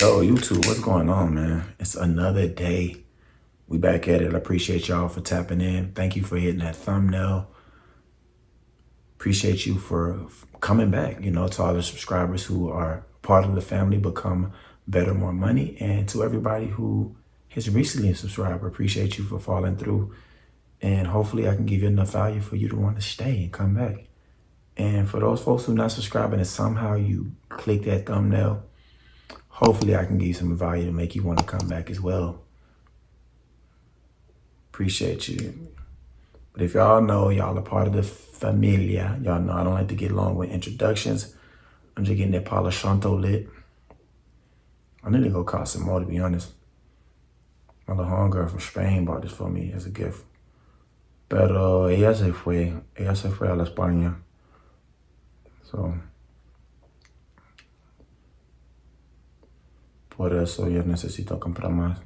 Yo, YouTube, what's going on, man? It's another day. We back at it. I appreciate y'all for tapping in. Thank you for hitting that thumbnail. Appreciate you for coming back, to all the subscribers who are part of the family, become better, more money. And to everybody who has recently subscribed, I appreciate you for following through. And hopefully I can give you enough value for you to want to stay and come back. And for those folks who are not subscribing and somehow you click that thumbnail, hopefully I can give you some value to make you want to come back as well. Appreciate you. But if y'all know, y'all are part of the familia. Y'all know I don't like to get long with introductions. I'm just getting that Palo Santo lit. I need to go caught some more, to be honest. My little homegirl from Spain bought this for me as a gift. Pero ella se fue a la España. So, por eso yo necesito comprar más.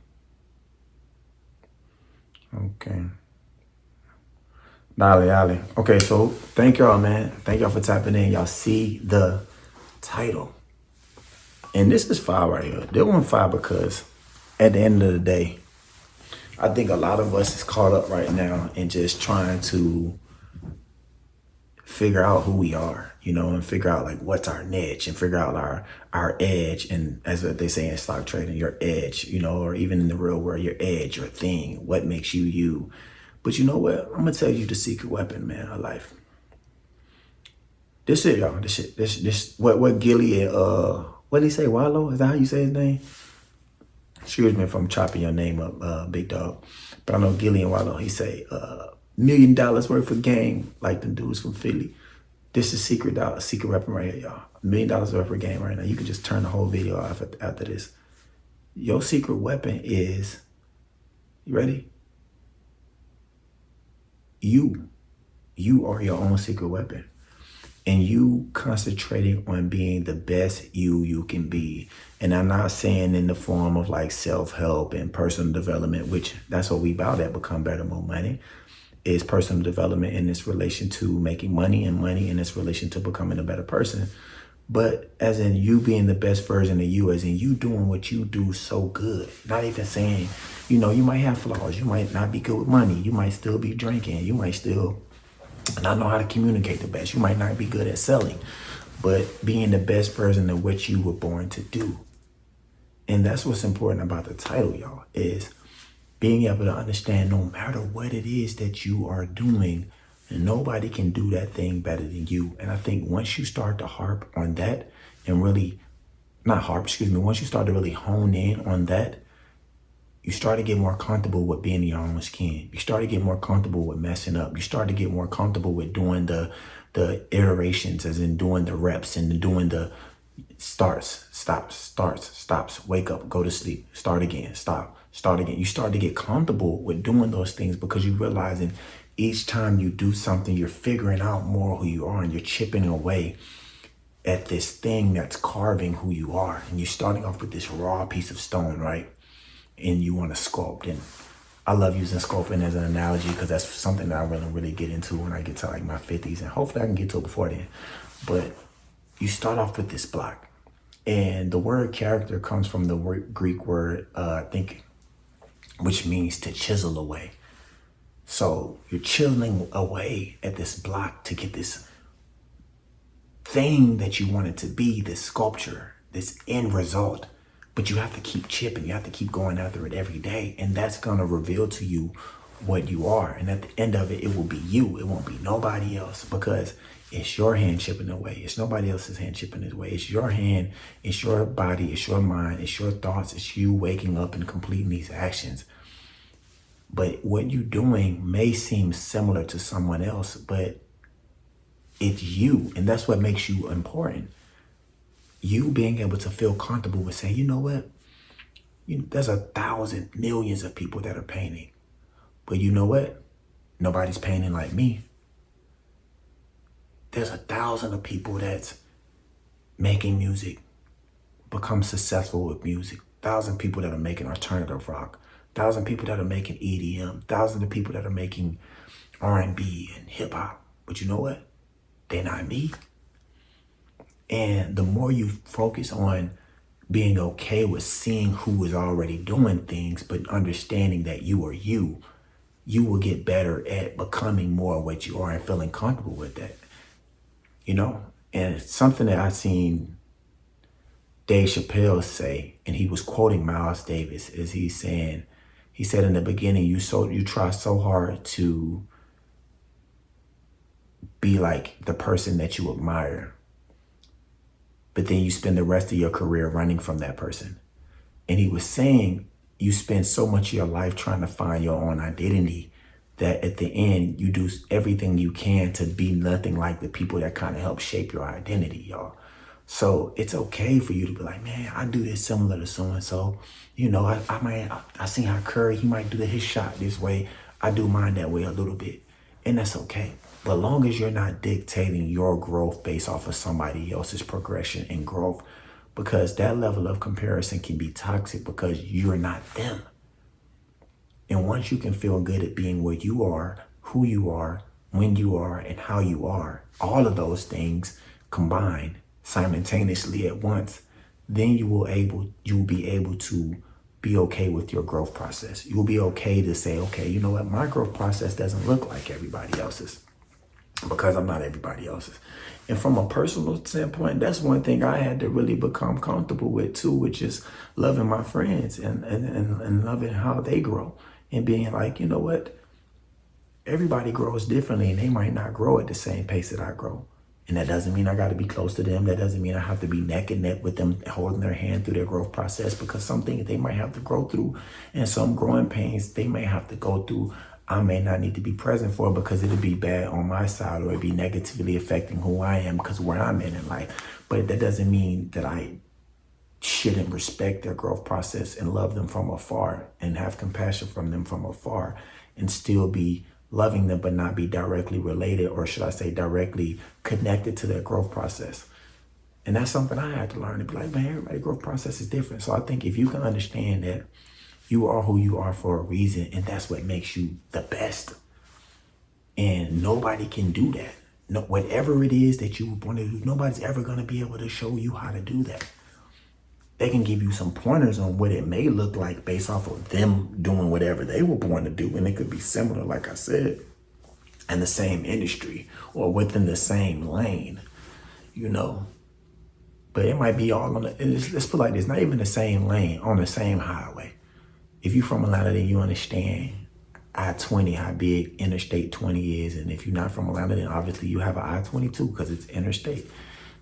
Okay. Dale. Okay, so thank y'all, man. Thank y'all for tapping in. Y'all see the title. And this is fire right here. This one fire because at the end of the day, I think a lot of us is caught up right now in just trying to figure out who we are, and figure out like what's our niche and figure out our edge. And as they say in stock trading, your edge, or even in the real world, your edge, your thing, what makes you you. But you know what? I'm gonna tell you the secret weapon, man, of life. This shit, y'all. This what Gilly and what did he say? Wallow? Is that how you say his name? Excuse me if I'm chopping your name up, big dog. But I know Gilly and Wallow, he say $1 million worth of game, like them dudes from Philly. This is secret weapon right here, y'all. $1 million worth of game right now. You can just turn the whole video off after this. Your secret weapon is, you ready? You are your own secret weapon. And you concentrating on being the best you can be. And I'm not saying in the form of like self-help and personal development, which that's what we about at Become Better, More Money, is personal development in this relation to making money and money in this relation to becoming a better person. But as in you being the best version of you, as in you doing what you do so good. Not even saying, you might have flaws. You might not be good with money. You might still be drinking. You might still not know how to communicate the best. You might not be good at selling, but being the best version of what you were born to do. And that's what's important about the title, y'all, is being able to understand no matter what it is that you are doing, nobody can do that thing better than you. And I think once you start to harp on that and really, once you start to really hone in on that, you start to get more comfortable with being in your own skin. You start to get more comfortable with messing up. You start to get more comfortable with doing the iterations, as in doing the reps and doing the starts, stops, wake up, go to sleep, start again, start again. You start to get comfortable with doing those things because you're realizing each time you do something, you're figuring out more who you are and you're chipping away at this thing that's carving who you are. And you're starting off with this raw piece of stone, right? And you want to sculpt. And I love using sculpting as an analogy because that's something that I really get into when I get to like my 50s. And hopefully I can get to it before then. But you start off with this block. And the word character comes from the Greek word, which means to chisel away. So you're chiseling away at this block to get this thing that you want it to be, this sculpture, this end result. But you have to keep chipping. You have to keep going after it every day. And that's going to reveal to you what you are. And at the end of it, it will be you. It won't be nobody else because it's your hand chipping away. It's nobody else's hand chipping away. It's your hand. It's your body. It's your mind. It's your thoughts. It's you waking up and completing these actions. But what you're doing may seem similar to someone else, but it's you. And that's what makes you important. You being able to feel comfortable with saying, you know what? There's 1,000 millions of people that are painting. But you know what? Nobody's painting like me. There's 1,000 of people that's making music, become successful with music. 1,000 people that are making alternative rock. 1,000 people that are making EDM. 1,000 of people that are making R&B and hip hop. But you know what? They're not me. And the more you focus on being okay with seeing who is already doing things, but understanding that you are you, you will get better at becoming more what you are and feeling comfortable with that, you know? And it's something that I seen Dave Chappelle say, and he was quoting Miles Davis, is he said in the beginning, you try so hard to be like the person that you admire, but then you spend the rest of your career running from that person. And he was saying you spend so much of your life trying to find your own identity that at the end you do everything you can to be nothing like the people that kind of help shape your identity, y'all. So it's okay for you to be like, man, I do this similar to so-and-so. You know, I seen how Curry, he might do his shot this way. I do mine that way a little bit. And that's okay. But long as you're not dictating your growth based off of somebody else's progression and growth, because that level of comparison can be toxic because you're not them. And once you can feel good at being where you are, who you are, when you are, and how you are, all of those things combined simultaneously at once, then you will be able to be okay with your growth process. You'll be okay to say, okay, you know what, my growth process doesn't look like everybody else's because I'm not everybody else's. And from a personal standpoint, that's one thing I had to really become comfortable with too, which is loving my friends and loving how they grow and being like, you know what, everybody grows differently and they might not grow at the same pace that I grow. And that doesn't mean I got to be close to them. That doesn't mean I have to be neck and neck with them, holding their hand through their growth process, because some things they might have to grow through and some growing pains they may have to go through, I may not need to be present for because it'll be bad on my side or it'll be negatively affecting who I am because where I'm in life. But that doesn't mean that I shouldn't respect their growth process and love them from afar and have compassion from them from afar and still be loving them, but not be directly related, or should I say directly connected to their growth process. And that's something I had to learn to be like, man, everybody's growth process is different. So I think if you can understand that you are who you are for a reason, and that's what makes you the best. And nobody can do that. No, whatever it is that you want to do, nobody's ever going to be able to show you how to do that. They can give you some pointers on what it may look like based off of them doing whatever they were born to do. And it could be similar, like I said, in the same industry or within the same lane, you know. But it might be all on the, let's put it like this, not even the same lane, on the same highway. If you're from Atlanta, then you understand I-20, how big Interstate 20 is. And if you're not from Atlanta, then obviously you have an I-22 because it's interstate.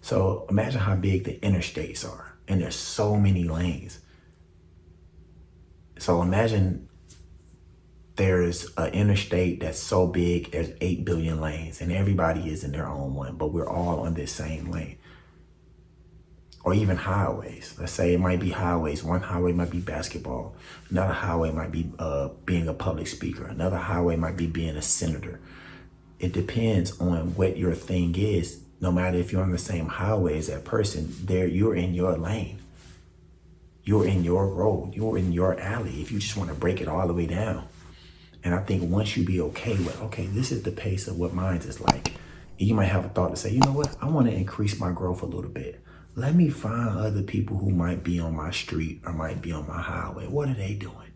So imagine how big the interstates are. And there's so many lanes. So imagine there's an interstate that's so big, there's 8 billion lanes and everybody is in their own one, but we're all on this same lane. Or even highways. Let's say it might be highways. One highway might be basketball. Another highway might be being a public speaker. Another highway might be being a senator. It depends on what your thing is. No matter if you're on the same highway as that person, you're in your lane. You're in your road. You're in your alley if you just want to break it all the way down. And I think once you be okay with, okay, this is the pace of what mine is like. You might have a thought to say, you know what? I want to increase my growth a little bit. Let me find other people who might be on my street or might be on my highway. What are they doing?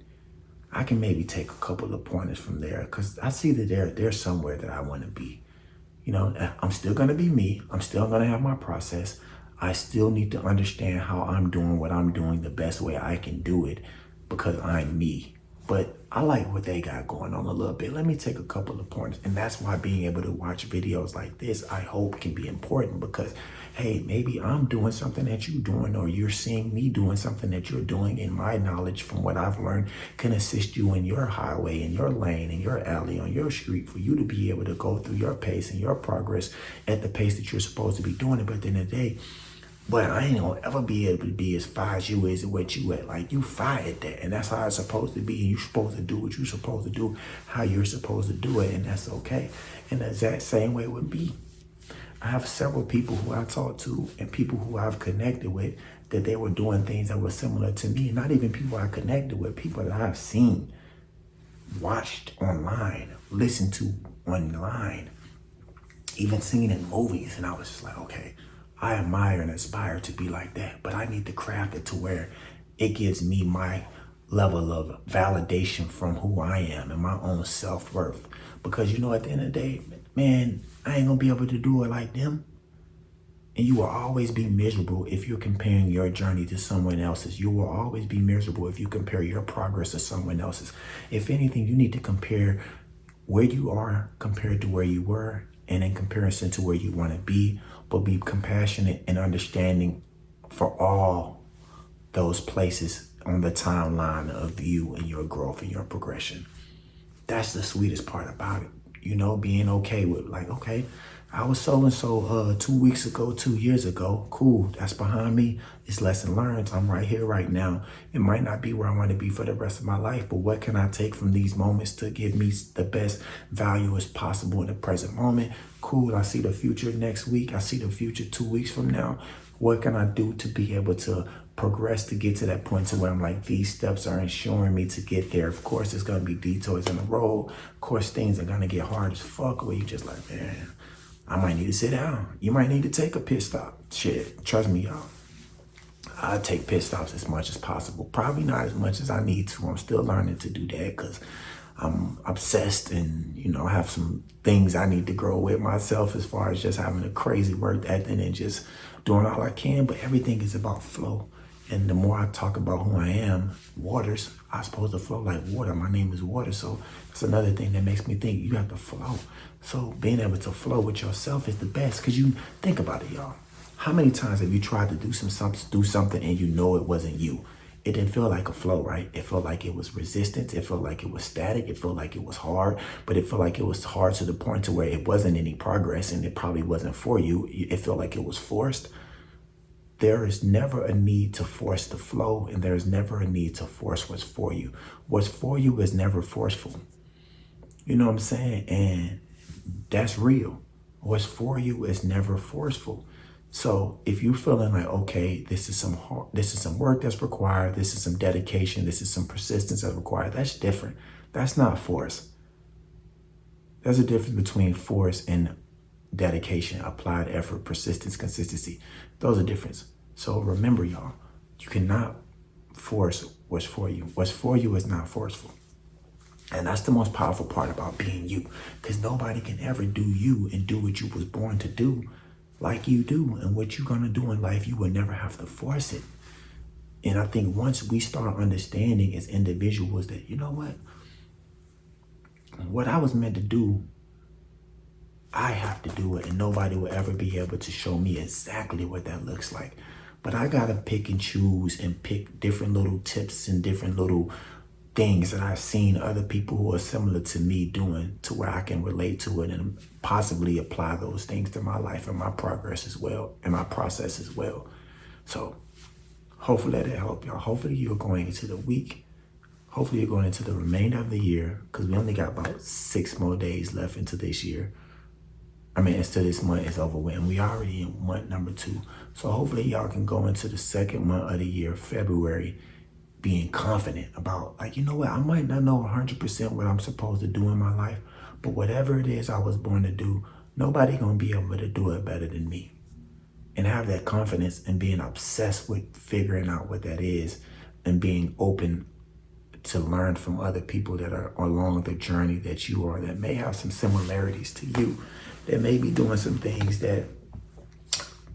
I can maybe take a couple of pointers from there because I see that they're somewhere that I want to be. You know, I'm still going to be me. I'm still going to have my process. I still need to understand how I'm doing what I'm doing the best way I can do it because I'm me. But I like what they got going on a little bit. Let me take a couple of pointers. And that's why being able to watch videos like this, I hope can be important because, hey, maybe I'm doing something that you're doing or you're seeing me doing something that you're doing, and my knowledge from what I've learned can assist you in your highway, in your lane, in your alley, on your street for you to be able to go through your pace and your progress at the pace that you're supposed to be doing it. But at the end of the day, but I ain't gonna ever be able to be as far as you is at what you at. Like, you fired that, and that's how it's supposed to be. And you're supposed to do what you're supposed to do, how you're supposed to do it, and that's okay. And that's that same way with me. I have several people who I talk to and people who I've connected with that they were doing things that were similar to me. Not even people I connected with, people that I've seen, watched online, listened to online, even seen in movies. And I was just like, okay, I admire and aspire to be like that, but I need to craft it to where it gives me my level of validation from who I am and my own self-worth. Because at the end of the day, man, I ain't gonna be able to do it like them. And you will always be miserable if you're comparing your journey to someone else's. You will always be miserable if you compare your progress to someone else's. If anything, you need to compare where you are compared to where you were, and in comparison to where you want to be, but be compassionate and understanding for all those places on the timeline of you and your growth and your progression. That's the sweetest part about it. Being okay with like, okay, I was so and so 2 weeks ago, 2 years ago. Cool, that's behind me. It's lesson learned. I'm right here, right now. It might not be where I want to be for the rest of my life, but what can I take from these moments to give me the best value as possible in the present moment? Cool, I see the future next week. I see the future 2 weeks from now. What can I do to be able to progress to get to that point to where I'm like, these steps are ensuring me to get there? Of course, there's going to be detours in the road. Of course, things are going to get hard as fuck where you just like, man, I might need to sit down. You might need to take a pit stop. Shit, trust me, y'all. I take pit stops as much as possible. Probably not as much as I need to. I'm still learning to do that because I'm obsessed and, I have some things I need to grow with myself as far as just having a crazy work ethic and just doing all I can. But everything is about flow. And the more I talk about who I am, waters, I'm supposed to flow like water. My name is water. So that's another thing that makes me think you have to flow. So being able to flow with yourself is the best, because you think about it, y'all. How many times have you tried to do something and it wasn't you? It didn't feel like a flow, right? It felt like it was resistance. It felt like it was static. It felt like it was hard, but it felt like it was hard to the point to where it wasn't any progress and it probably wasn't for you. It felt like it was forced. There is never a need to force the flow, and there is never a need to force what's for you. What's for you is never forceful. You know what I'm saying? And that's real. What's for you is never forceful. So if you're feeling like, okay, this is some work that's required, this is some dedication, this is some persistence that's required, that's different. That's not force. There's a difference between force and dedication, applied effort, persistence, consistency. Those are different. So remember, y'all, you cannot force what's for you. What's for you is not forceful. And that's the most powerful part about being you, because nobody can ever do you and do what you was born to do like you do. And what you're going to do in life, you will never have to force it. And I think once we start understanding as individuals that, you know what I was meant to do, I have to do it, and nobody will ever be able to show me exactly what that looks like. But I got to pick and choose and pick different little tips and different little things that I've seen other people who are similar to me doing, to where I can relate to it and possibly apply those things to my life and my progress as well, and my process as well. So hopefully that helped y'all. Hopefully you're going into the week. Hopefully you're going into the remainder of the year, because we only got about 6 more days left into this year. Until this month is over with, and we already in month number 2. So hopefully y'all can go into the second month of the year, February, being confident about, like, you know what, I might not know 100% what I'm supposed to do in my life, but whatever it is I was born to do, nobody gonna be able to do it better than me. And have that confidence and being obsessed with figuring out what that is, and being open to learn from other people that are along the journey that you are, that may have some similarities to you, that may be doing some things that,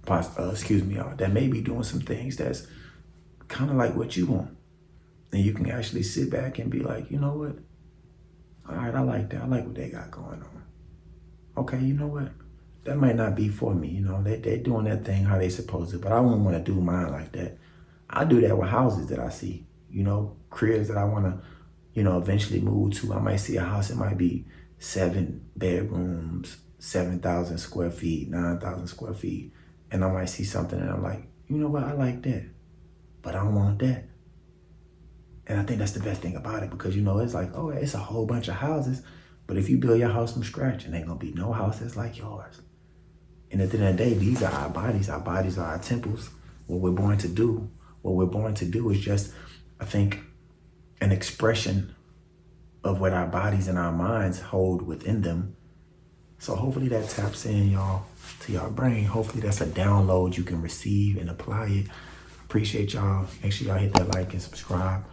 that may be doing some things that's kind of like what you want. And you can actually sit back and be like, you know what? All right, I like that. I like what they got going on. Okay, you know what? That might not be for me. They're doing that thing how they supposed to, but I wouldn't want to do mine like that. I do that with houses that I see, cribs that I want to, eventually move to. I might see a house, it might be 7 bedrooms, 7,000 square feet, 9,000 square feet. And I might see something and I'm like, you know what? I like that, but I don't want that. And I think that's the best thing about it, because, it's like, oh, it's a whole bunch of houses, but if you build your house from scratch, and ain't gonna be no house that's like yours. And at the end of the day, these are our bodies. Our bodies are our temples. What we're born to do is just, I think, an expression of what our bodies and our minds hold within them. So hopefully that taps in, y'all, to your brain. Hopefully that's a download you can receive and apply it. Appreciate y'all. Make sure y'all hit that like and subscribe.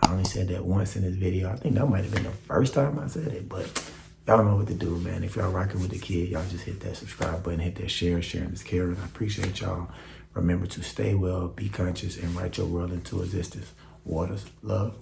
I only said that once in this video. I think that might have been the first time I said it, but y'all know what to do, man. If y'all rocking with the kid, y'all just hit that subscribe button, hit that share. Sharing is caring. I appreciate y'all. Remember to stay well, be conscious, and write your world into existence. Waters, love.